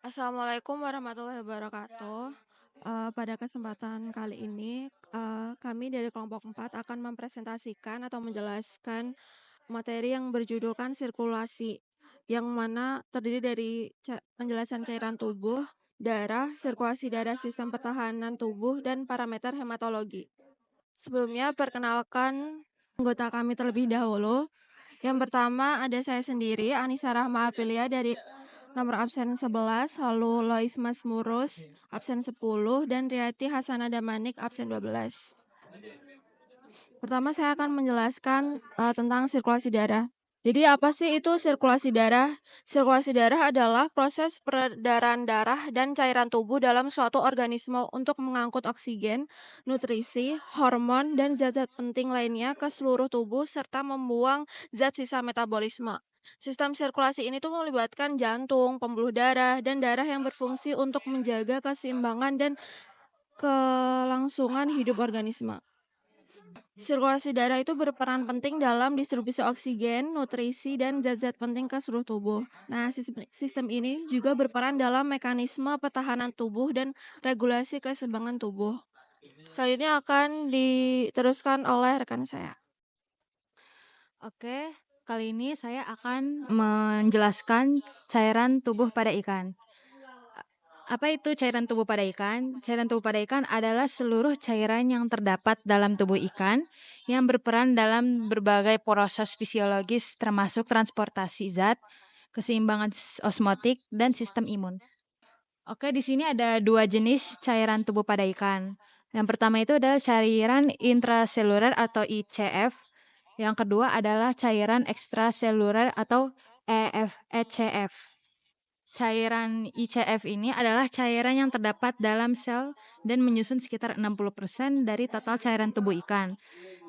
Assalamualaikum warahmatullahi wabarakatuh. Pada kesempatan kali ini, kami dari kelompok 4 akan mempresentasikan atau menjelaskan materi yang berjudulkan sirkulasi, yang mana terdiri dari penjelasan cairan tubuh, darah, sirkulasi darah, sistem pertahanan tubuh, dan parameter hematologi. Sebelumnya, perkenalkan anggota kami terlebih dahulu. Yang pertama ada saya sendiri, Anissa Rahma Aprilia dari nomor absen 11, lalu Lois Masmurus absen 10, dan Riyati Hasanah Damanik absen 12. Pertama saya akan menjelaskan tentang sirkulasi darah. Jadi apa sih itu sirkulasi darah? Sirkulasi darah adalah proses peredaran darah dan cairan tubuh dalam suatu organisme untuk mengangkut oksigen, nutrisi, hormon, dan zat-zat penting lainnya ke seluruh tubuh serta membuang zat sisa metabolisme. Sistem sirkulasi ini tuh melibatkan jantung, pembuluh darah, dan darah yang berfungsi untuk menjaga keseimbangan dan kelangsungan hidup organisme. Sirkulasi darah itu berperan penting dalam distribusi oksigen, nutrisi, dan zat-zat penting ke seluruh tubuh. Nah, sistem ini juga berperan dalam mekanisme pertahanan tubuh dan regulasi keseimbangan tubuh. Selanjutnya akan diteruskan oleh rekan saya. Oke, kali ini saya akan menjelaskan cairan tubuh pada ikan. Apa itu cairan tubuh pada ikan? Cairan tubuh pada ikan adalah seluruh cairan yang terdapat dalam tubuh ikan yang berperan dalam berbagai proses fisiologis termasuk transportasi zat, keseimbangan osmotik, dan sistem imun. Oke, di sini ada dua jenis cairan tubuh pada ikan. Yang pertama itu adalah cairan intraseluler atau ICF. Yang kedua adalah cairan ekstraseluler atau ECF. Cairan ICF ini adalah cairan yang terdapat dalam sel dan menyusun sekitar 60% dari total cairan tubuh ikan.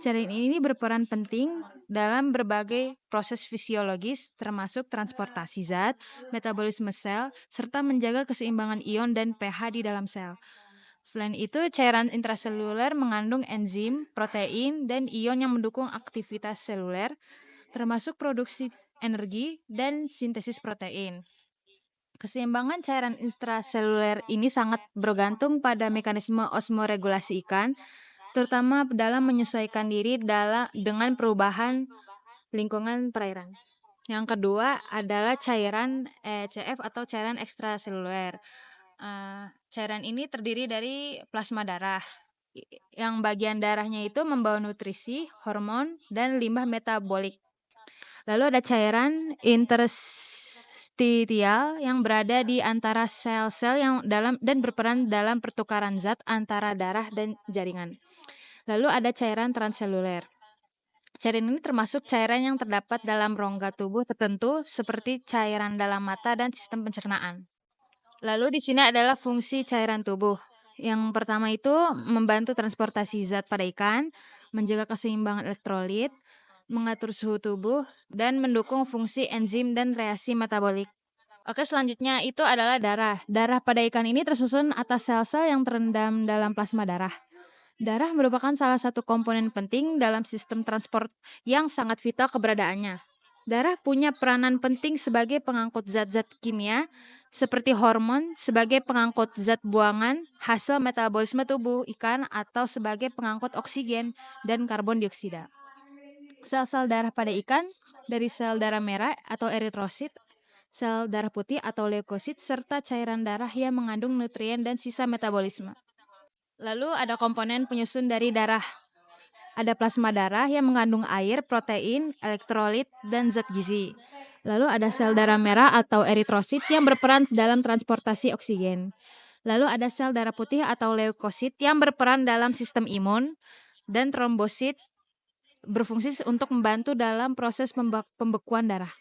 Cairan ini berperan penting dalam berbagai proses fisiologis termasuk transportasi zat, metabolisme sel, serta menjaga keseimbangan ion dan pH di dalam sel. Selain itu, cairan intraseluler mengandung enzim, protein, dan ion yang mendukung aktivitas seluler, termasuk produksi energi dan sintesis protein. Keseimbangan cairan intraseluler ini sangat bergantung pada mekanisme osmoregulasi ikan, terutama dalam menyesuaikan diri dengan perubahan lingkungan perairan. Yang kedua adalah cairan ECF atau cairan ekstraseluler. Cairan ini terdiri dari plasma darah, yang bagian darahnya itu membawa nutrisi, hormon, dan limbah metabolik. Lalu ada cairan interstitial yang berada di antara sel-sel yang dan berperan dalam pertukaran zat antara darah dan jaringan. Lalu ada cairan transseluler. Cairan ini termasuk cairan yang terdapat dalam rongga tubuh tertentu seperti cairan dalam mata dan sistem pencernaan. Lalu di sini adalah fungsi cairan tubuh. Yang pertama itu membantu transportasi zat pada ikan, menjaga keseimbangan elektrolit, mengatur suhu tubuh, dan mendukung fungsi enzim dan reaksi metabolik. Oke, selanjutnya itu adalah darah. Darah pada ikan ini tersusun atas sel-sel yang terendam dalam plasma darah. Darah merupakan salah satu komponen penting dalam sistem transport yang sangat vital keberadaannya. Darah punya peranan penting sebagai pengangkut zat-zat kimia seperti hormon, sebagai pengangkut zat buangan, hasil metabolisme tubuh ikan, atau sebagai pengangkut oksigen dan karbon dioksida. Sel-sel darah pada ikan dari sel darah merah atau eritrosit, sel darah putih atau leukosit, serta cairan darah yang mengandung nutrien dan sisa metabolisme. Lalu ada komponen penyusun dari darah. Ada plasma darah yang mengandung air, protein, elektrolit, dan zat gizi. Lalu ada sel darah merah atau eritrosit yang berperan dalam transportasi oksigen. Lalu ada sel darah putih atau leukosit yang berperan dalam sistem imun, dan trombosit berfungsi untuk membantu dalam proses pembekuan darah.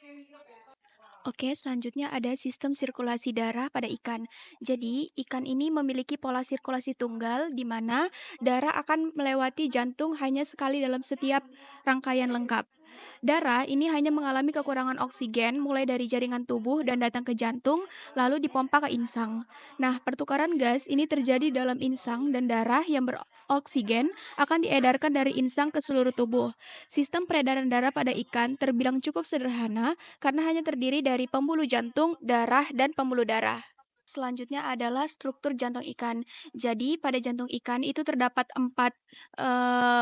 Oke, selanjutnya ada sistem sirkulasi darah pada ikan. Jadi, ikan ini memiliki pola sirkulasi tunggal di mana darah akan melewati jantung hanya sekali dalam setiap rangkaian lengkap. Darah ini hanya mengalami kekurangan oksigen mulai dari jaringan tubuh dan datang ke jantung, lalu dipompa ke insang. Nah, pertukaran gas ini terjadi dalam insang dan darah yang beroksigen akan diedarkan dari insang ke seluruh tubuh. Sistem peredaran darah pada ikan terbilang cukup sederhana karena hanya terdiri dari pembuluh jantung, darah, dan pembuluh darah. Selanjutnya adalah struktur jantung ikan. Jadi pada jantung ikan itu terdapat 4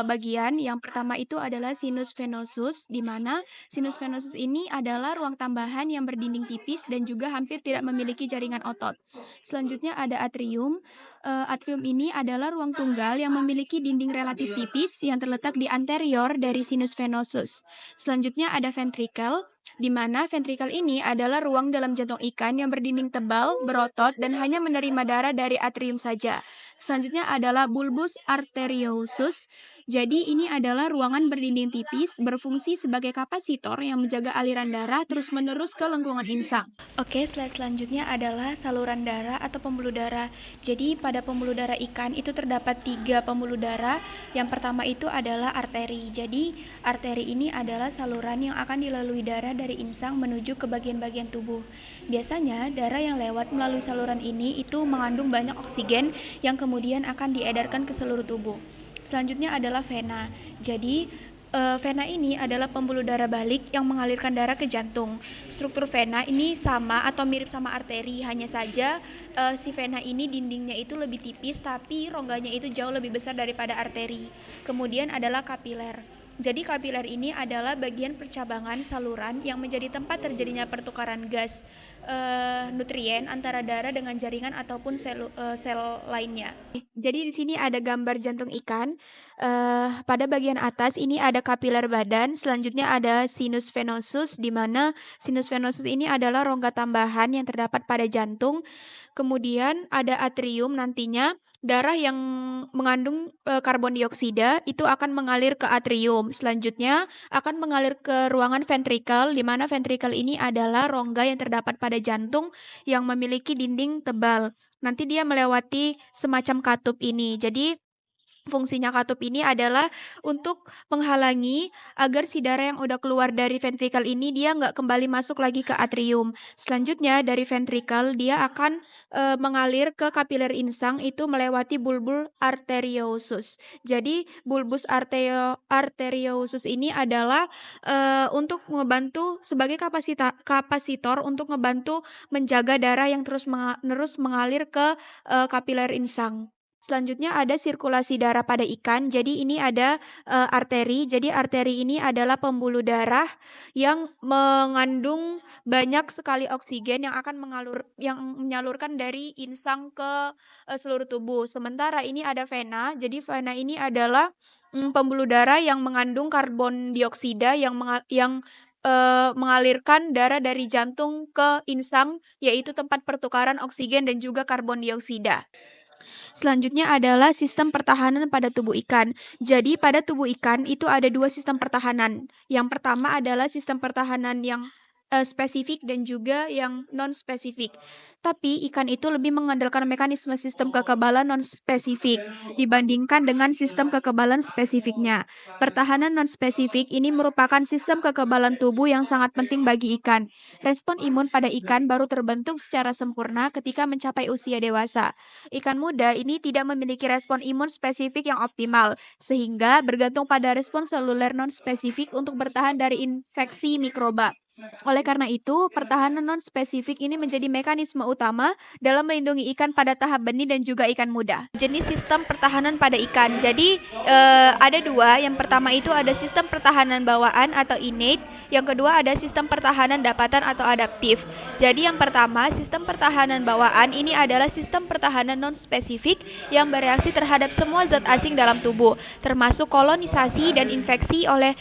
bagian. Yang pertama itu adalah sinus venosus, di mana sinus venosus ini adalah ruang tambahan yang berdinding tipis dan juga hampir tidak memiliki jaringan otot. Selanjutnya ada atrium. Atrium ini adalah ruang tunggal yang memiliki dinding relatif tipis yang terletak di anterior dari sinus venosus. Selanjutnya ada ventricle, di mana ventricle ini adalah ruang dalam jantung ikan yang berdinding tebal, berotot, dan hanya menerima darah dari atrium saja. Selanjutnya adalah bulbus arteriosus. Jadi ini adalah ruangan berdinding tipis, berfungsi sebagai kapasitor yang menjaga aliran darah terus-menerus ke lengkungan insang. Oke, slide selanjutnya adalah saluran darah atau pembuluh darah. Jadi pada pembuluh darah ikan itu terdapat 3 pembuluh darah. Yang pertama itu adalah arteri. Jadi arteri ini adalah saluran yang akan dilalui darah dari insang menuju ke bagian-bagian tubuh. Biasanya darah yang lewat melalui saluran ini itu mengandung banyak oksigen yang kemudian akan diedarkan ke seluruh tubuh. Selanjutnya adalah vena. Jadi vena ini adalah pembuluh darah balik yang mengalirkan darah ke jantung. Struktur vena ini sama atau mirip sama arteri, hanya saja si vena ini dindingnya itu lebih tipis tapi rongganya itu jauh lebih besar daripada arteri. Kemudian adalah kapiler. Jadi kapiler ini adalah bagian percabangan saluran yang menjadi tempat terjadinya pertukaran gas nutrien antara darah dengan jaringan ataupun sel lainnya. Jadi di sini ada gambar jantung ikan. Pada bagian atas ini ada kapiler badan, selanjutnya ada sinus venosus, di mana sinus venosus ini adalah rongga tambahan yang terdapat pada jantung. Kemudian ada atrium, nantinya darah yang mengandung karbon dioksida itu akan mengalir ke atrium. Selanjutnya akan mengalir ke ruangan ventrikel, di mana ventrikel ini adalah rongga yang terdapat pada jantung yang memiliki dinding tebal. Nanti dia melewati semacam katup ini. Jadi fungsinya katup ini adalah untuk menghalangi agar si darah yang udah keluar dari ventrikel ini dia nggak kembali masuk lagi ke atrium. Selanjutnya dari ventrikel dia akan mengalir ke kapiler insang, itu melewati bulbus arteriosus. Jadi bulbus arteriosus ini adalah untuk membantu sebagai kapasitor untuk membantu menjaga darah yang terus mengalir ke kapiler insang. Selanjutnya ada sirkulasi darah pada ikan. Jadi ini ada arteri. Jadi arteri ini adalah pembuluh darah yang mengandung banyak sekali oksigen yang akan menyalurkan dari insang ke seluruh tubuh. Sementara ini ada vena. Jadi vena ini adalah pembuluh darah yang mengandung karbon dioksida yang mengalirkan darah dari jantung ke insang, yaitu tempat pertukaran oksigen dan juga karbon dioksida. Selanjutnya adalah sistem pertahanan pada tubuh ikan. Jadi pada tubuh ikan itu ada 2 sistem pertahanan. Yang pertama adalah sistem pertahanan yang spesifik dan juga yang non-spesifik. Tapi ikan itu lebih mengandalkan mekanisme sistem kekebalan non-spesifik dibandingkan dengan sistem kekebalan spesifiknya. Pertahanan non-spesifik ini merupakan sistem kekebalan tubuh yang sangat penting bagi ikan. Respon imun pada ikan baru terbentuk secara sempurna ketika mencapai usia dewasa. Ikan muda ini tidak memiliki respon imun spesifik yang optimal, sehingga bergantung pada respon seluler non-spesifik untuk bertahan dari infeksi mikroba. Oleh karena itu, pertahanan non-spesifik ini menjadi mekanisme utama dalam melindungi ikan pada tahap benih dan juga ikan muda. Jenis sistem pertahanan pada ikan. Jadi ada 2. Yang pertama itu ada sistem pertahanan bawaan atau innate. Yang kedua ada sistem pertahanan dapatan atau adaptif. Jadi yang pertama, sistem pertahanan bawaan ini adalah sistem pertahanan non-spesifik yang bereaksi terhadap semua zat asing dalam tubuh, termasuk kolonisasi dan infeksi oleh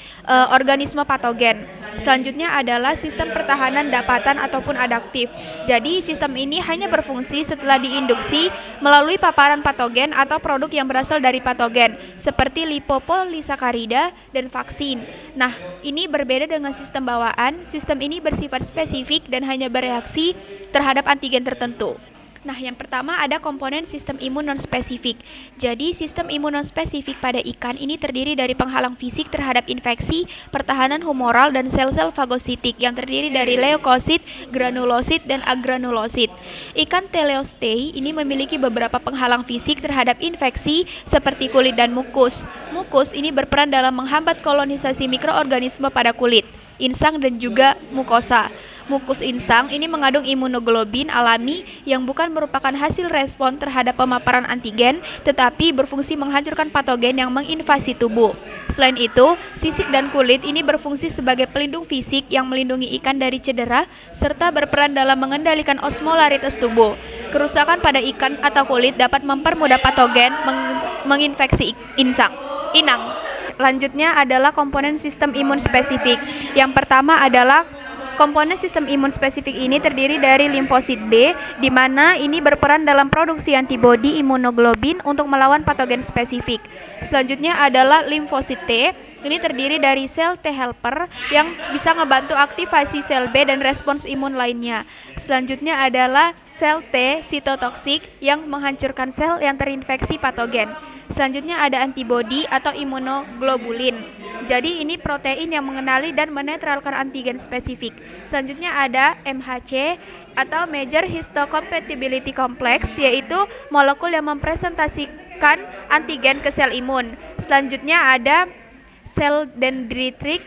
organisme patogen. Selanjutnya adalah sistem pertahanan dapatan ataupun adaptif. Jadi sistem ini hanya berfungsi setelah diinduksi melalui paparan patogen atau produk yang berasal dari patogen, seperti lipopolisakarida dan vaksin. Nah, ini berbeda dengan sistem bawaan. Sistem ini bersifat spesifik dan hanya bereaksi terhadap antigen tertentu. Nah, yang pertama ada komponen sistem imun non-spesifik. Jadi, sistem imun non-spesifik pada ikan ini terdiri dari penghalang fisik terhadap infeksi, pertahanan humoral, dan sel-sel fagositik yang terdiri dari leukosit, granulosit, dan agranulosit. Ikan teleostei ini memiliki beberapa penghalang fisik terhadap infeksi seperti kulit dan mukus. Mukus ini berperan dalam menghambat kolonisasi mikroorganisme pada kulit, insang, dan juga mukosa. Mukus insang ini mengandung imunoglobin alami yang bukan merupakan hasil respon terhadap pemaparan antigen, tetapi berfungsi menghancurkan patogen yang menginvasi tubuh. Selain itu, sisik dan kulit ini berfungsi sebagai pelindung fisik yang melindungi ikan dari cedera, serta berperan dalam mengendalikan osmolaritas tubuh. Kerusakan pada ikan atau kulit dapat mempermudah patogen menginfeksi inang. Lanjutnya adalah komponen sistem imun spesifik. Yang pertama adalah komponen sistem imun spesifik ini terdiri dari limfosit B, di mana ini berperan dalam produksi antibodi imunoglobin untuk melawan patogen spesifik. Selanjutnya adalah limfosit T, ini terdiri dari sel T helper yang bisa membantu aktivasi sel B dan respons imun lainnya. Selanjutnya adalah sel T sitotoksik yang menghancurkan sel yang terinfeksi patogen. Selanjutnya ada antibodi atau imunoglobulin. Jadi ini protein yang mengenali dan menetralkan antigen spesifik. Selanjutnya ada MHC atau Major Histocompatibility Complex, yaitu molekul yang mempresentasikan antigen ke sel imun. Selanjutnya ada sel dendritik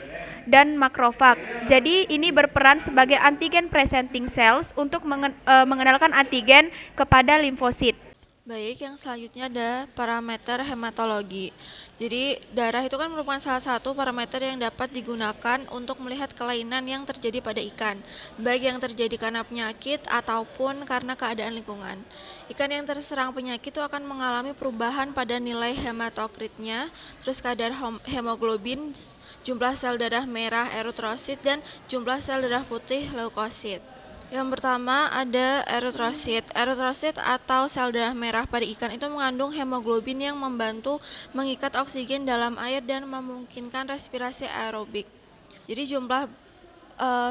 dan makrofag. Jadi ini berperan sebagai antigen presenting cells untuk mengenalkan antigen kepada limfosit. Baik, yang selanjutnya ada parameter hematologi. Jadi, darah itu kan merupakan salah satu parameter yang dapat digunakan untuk melihat kelainan yang terjadi pada ikan, baik yang terjadi karena penyakit ataupun karena keadaan lingkungan. Ikan yang terserang penyakit itu akan mengalami perubahan pada nilai hematokritnya, terus kadar hemoglobin, jumlah sel darah merah eritrosit, dan jumlah sel darah putih leukosit. Yang pertama ada eritrosit. Eritrosit atau sel darah merah pada ikan itu mengandung hemoglobin yang membantu mengikat oksigen dalam air dan memungkinkan respirasi aerobik. Jadi jumlah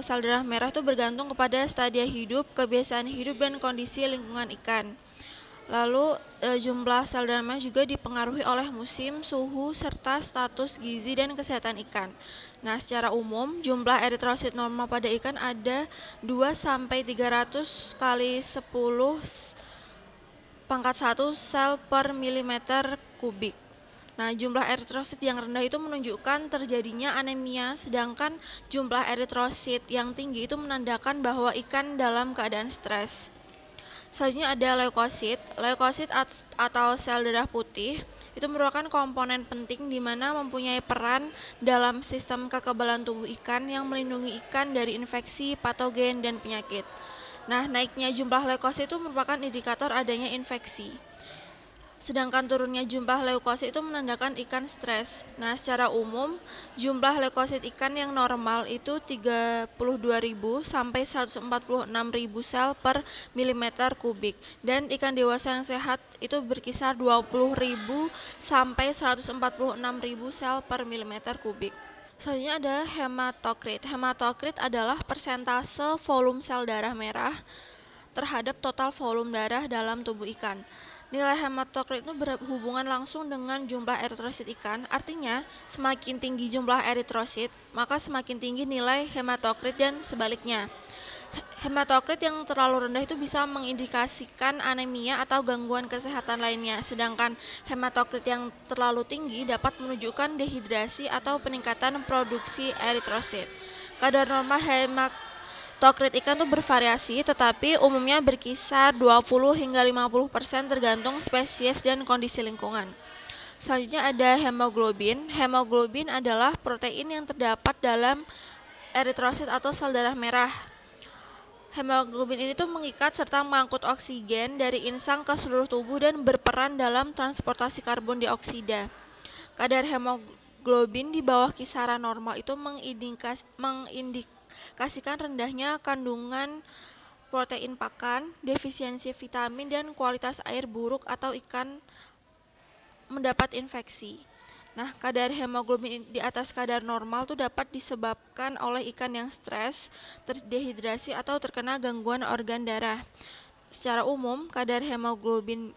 sel darah merah itu bergantung kepada stadia hidup, kebiasaan hidup, dan kondisi lingkungan ikan. Lalu jumlah sel darah merah juga dipengaruhi oleh musim, suhu, serta status gizi dan kesehatan ikan. Nah, secara umum jumlah eritrosit normal pada ikan ada 2-300 kali 10 pangkat 1 sel per milimeter kubik. Nah, jumlah eritrosit yang rendah itu menunjukkan terjadinya anemia, sedangkan jumlah eritrosit yang tinggi itu menandakan bahwa ikan dalam keadaan stres. Selanjutnya ada leukosit. Leukosit atau sel darah putih itu merupakan komponen penting di mana mempunyai peran dalam sistem kekebalan tubuh ikan yang melindungi ikan dari infeksi, patogen, dan penyakit. Nah, naiknya jumlah leukosit itu merupakan indikator adanya infeksi. Sedangkan turunnya jumlah leukosit itu menandakan ikan stres. Nah, secara umum jumlah leukosit ikan yang normal itu 32.000 sampai 146.000 sel per milimeter kubik, dan ikan dewasa yang sehat itu berkisar 20.000 sampai 146.000 sel per milimeter kubik. Selanjutnya ada hematokrit. Hematokrit adalah persentase volume sel darah merah terhadap total volume darah dalam tubuh ikan. Nilai hematokrit itu berhubungan langsung dengan jumlah eritrosit ikan. Artinya, semakin tinggi jumlah eritrosit, maka semakin tinggi nilai hematokrit, dan sebaliknya. Hematokrit yang terlalu rendah itu bisa mengindikasikan anemia atau gangguan kesehatan lainnya, sedangkan hematokrit yang terlalu tinggi dapat menunjukkan dehidrasi atau peningkatan produksi eritrosit. Kadar normal hematokrit ikan itu bervariasi, tetapi umumnya berkisar 20 hingga 50% tergantung spesies dan kondisi lingkungan. Selanjutnya ada hemoglobin. Hemoglobin adalah protein yang terdapat dalam eritrosit atau sel darah merah. Hemoglobin ini tuh mengikat serta mengangkut oksigen dari insang ke seluruh tubuh dan berperan dalam transportasi karbon dioksida. Kadar hemoglobin di bawah kisaran normal itu mengindikasikan rendahnya kandungan protein pakan, defisiensi vitamin, dan kualitas air buruk atau ikan mendapat infeksi. Nah, kadar hemoglobin di atas kadar normal itu dapat disebabkan oleh ikan yang stres, terdehidrasi, atau terkena gangguan organ darah. Secara umum, kadar hemoglobin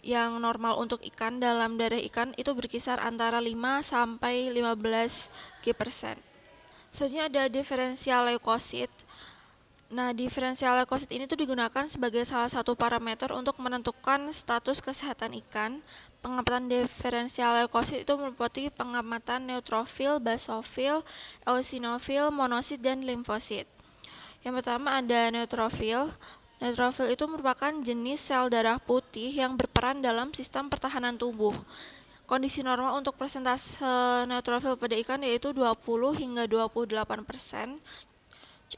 yang normal untuk ikan dalam darah ikan itu berkisar antara 5 sampai 15 G%. Selanjutnya ada diferensial leukosit. Nah, diferensial leukosit ini tuh digunakan sebagai salah satu parameter untuk menentukan status kesehatan ikan. Pengamatan diferensial leukosit itu meliputi pengamatan neutrofil, basofil, eosinofil, monosit, dan limfosit. Yang pertama ada neutrofil. Neutrofil itu merupakan jenis sel darah putih yang berperan dalam sistem pertahanan tubuh. Kondisi normal untuk persentase neutrofil pada ikan yaitu 20 hingga 28%.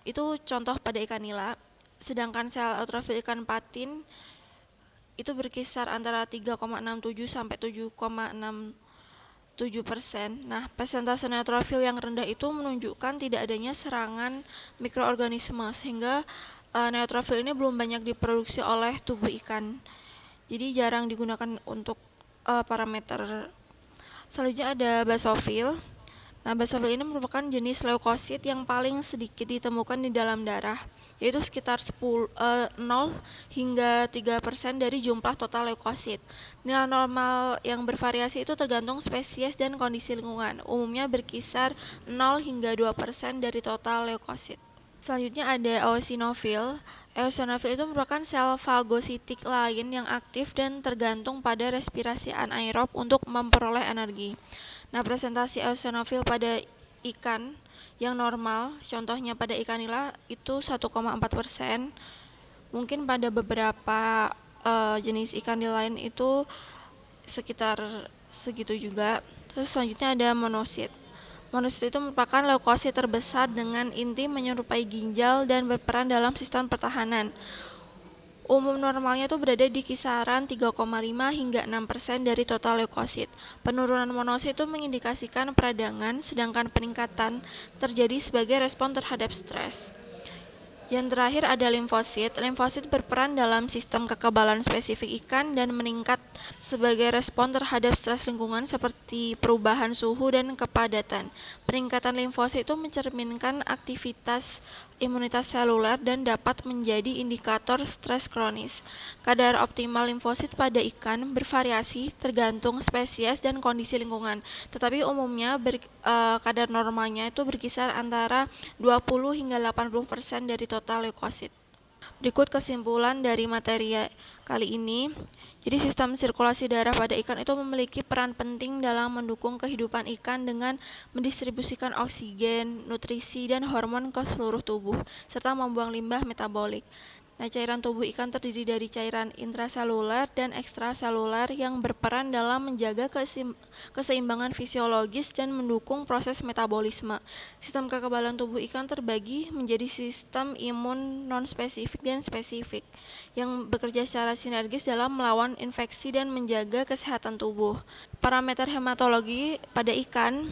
Itu contoh pada ikan nila. Sedangkan sel eutrofil ikan patin itu berkisar antara 3,67 sampai 7,67%. Nah, persentase neutrofil yang rendah itu menunjukkan tidak adanya serangan mikroorganisme sehingga neutrofil ini belum banyak diproduksi oleh tubuh ikan. Jadi jarang digunakan untuk parameter. Selanjutnya ada basofil. Nah, basofil ini merupakan jenis leukosit yang paling sedikit ditemukan di dalam darah, yaitu sekitar 0 hingga 3% dari jumlah total leukosit. Nilai normal yang bervariasi itu tergantung spesies dan kondisi lingkungan, umumnya berkisar 0 hingga 2% dari total leukosit. Selanjutnya ada eosinofil. Eosinofil itu merupakan sel fagositik lain yang aktif dan tergantung pada respirasi anaerob untuk memperoleh energi. Nah, presentasi eosinofil pada ikan yang normal, contohnya pada ikan nila itu 1,4%. Mungkin pada beberapa jenis ikan di lain itu sekitar segitu juga. Terus selanjutnya ada monosit. Monosit itu merupakan leukosit terbesar dengan inti menyerupai ginjal dan berperan dalam sistem pertahanan. Umum normalnya itu berada di kisaran 3,5 hingga 6% dari total leukosit. Penurunan monosit itu mengindikasikan peradangan, sedangkan peningkatan terjadi sebagai respon terhadap stres. Yang terakhir ada limfosit. Limfosit berperan dalam sistem kekebalan spesifik ikan dan meningkat sebagai respon terhadap stres lingkungan seperti perubahan suhu dan kepadatan. Peningkatan limfosit itu mencerminkan aktivitas imunitas seluler dan dapat menjadi indikator stres kronis. Kadar optimal limfosit pada ikan bervariasi tergantung spesies dan kondisi lingkungan, tetapi umumnya kadar normalnya itu berkisar antara 20 hingga 80% dari total leukosit. Berikut kesimpulan dari materi kali ini. Jadi sistem sirkulasi darah pada ikan itu memiliki peran penting dalam mendukung kehidupan ikan dengan mendistribusikan oksigen, nutrisi, dan hormon ke seluruh tubuh, serta membuang limbah metabolik. Nah, cairan tubuh ikan terdiri dari cairan intraseluler dan ekstraseluler yang berperan dalam menjaga keseimbangan fisiologis dan mendukung proses metabolisme. Sistem kekebalan tubuh ikan terbagi menjadi sistem imun non-spesifik dan spesifik yang bekerja secara sinergis dalam melawan infeksi dan menjaga kesehatan tubuh. Parameter hematologi pada ikan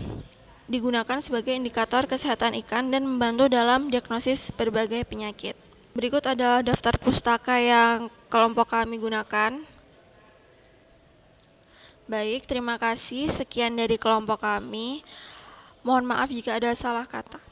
digunakan sebagai indikator kesehatan ikan dan membantu dalam diagnosis berbagai penyakit. Berikut adalah daftar pustaka yang kelompok kami gunakan. Baik, terima kasih. Sekian dari kelompok kami. Mohon maaf jika ada salah kata.